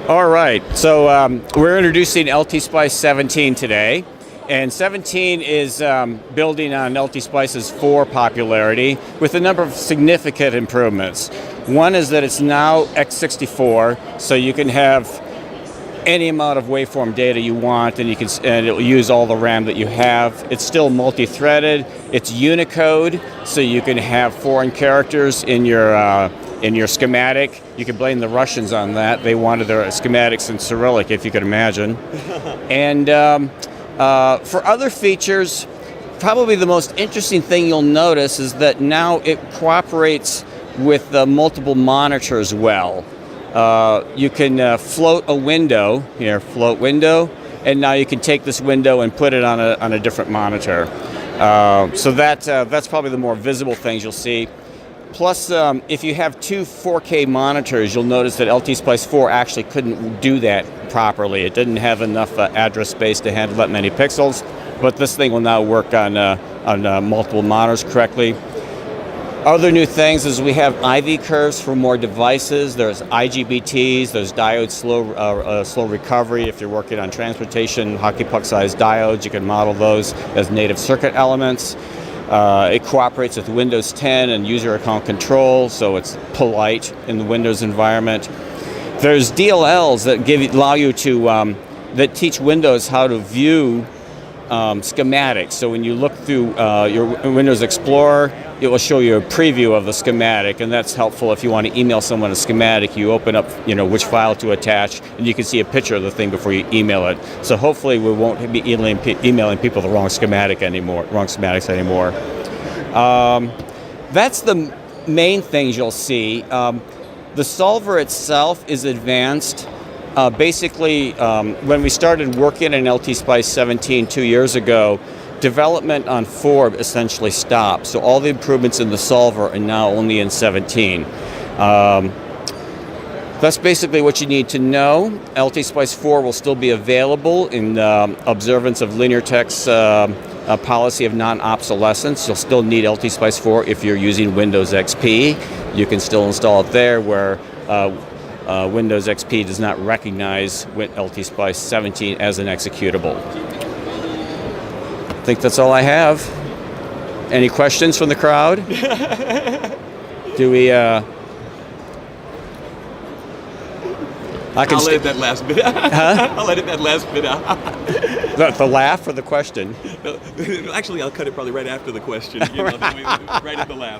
All right, so we're introducing LTspice XVII today, and 17 is building on LTspice's 4 popularity with a number of significant improvements. One is that it's now x64, so you can have any amount of waveform data you want, and it'll use all the RAM that you have. It's still multi-threaded. It's Unicode, so you can have foreign characters in your schematic. You can blame the Russians on that. They wanted their schematics in Cyrillic, if you could imagine. And for other features, probably the most interesting thing you'll notice is that now it cooperates with multiple monitors well. You can float a window, here, float window, and now you can take this window and put it on a different monitor. So that's probably the more visible things you'll see. Plus, if you have 2 4K monitors, you'll notice that LTspice IV actually couldn't do that properly. It didn't have enough address space to handle that many pixels, but this thing will now work on multiple monitors correctly. Other new things is we have IV curves for more devices. There's IGBTs, there's diode slow recovery. If you're working on transportation, hockey puck-sized diodes, you can model those as native circuit elements. It cooperates with Windows 10 and user account control, so it's polite in the Windows environment. There's DLLs that allow you to that teach Windows how to view schematics. So when you look through your Windows Explorer, it will show you a preview of the schematic, and that's helpful if you want to email someone a schematic. You open up, which file to attach, and you can see a picture of the thing before you email it. So hopefully we won't be emailing people the wrong schematics anymore. That's the main things you'll see. The solver itself is advanced. Basically, when we started working in LTspice XVII 2 years ago, development on 4 essentially stopped. So all the improvements in the solver are now only in 17. That's basically what you need to know. LTspice IV will still be available in observance of Linear Tech's policy of non-obsolescence. You'll still need LTspice IV if you're using Windows XP. You can still install it there where Windows XP does not recognize LTspice XVII as an executable. I think that's all I have. Any questions from the crowd? Do we? I'll edit that last bit out. Huh? I'll edit that last bit out. The laugh or the question? No, actually, I'll cut it probably right after the question. Right at the laugh.